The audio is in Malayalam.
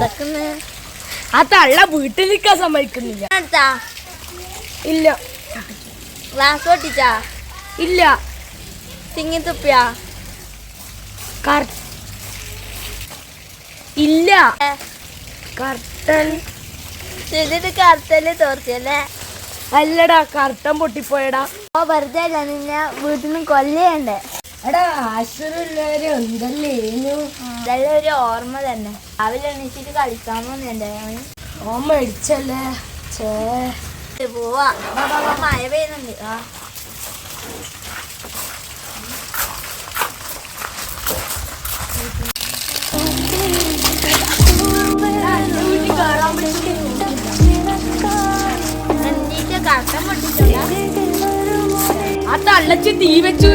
പതക്കുന്ന ആ തള്ള വീട്ടിൽ നിൽക്കാൻ സമ്മതിക്കുന്നില്ല. ഇല്ല. ഗ്ലാസ് പൊട്ടിച്ചാ? ഇല്ല. തിങ്ങി തുപ്പിയാ? ഇല്ല. കർട്ടൻ ഇതിട്ട് കറുത്തല് തോർച്ചല്ലേ? അല്ലടാ, കർട്ടൻ പൊട്ടിപ്പോയടാ. വെറുതെ അല്ല, നിന്നെ വീട്ടിൽ നിന്ന് കൊല്ലണ്ടേ? എടാ ആശ്വരമുള്ളവര് എന്തല്ലേനു. ഇതെല്ലാം ഒരു ഓർമ്മ തന്നെ. രാവിലെ എണീച്ചിട്ട് കളിക്കാൻ പോകുന്നുണ്ടേ. ഓർമ്മ അടിച്ചല്ലേ. പോവാ, മഴ പെയ്യുന്നുണ്ട്. ആ തള്ളച്ച് തീ വെച്ചു.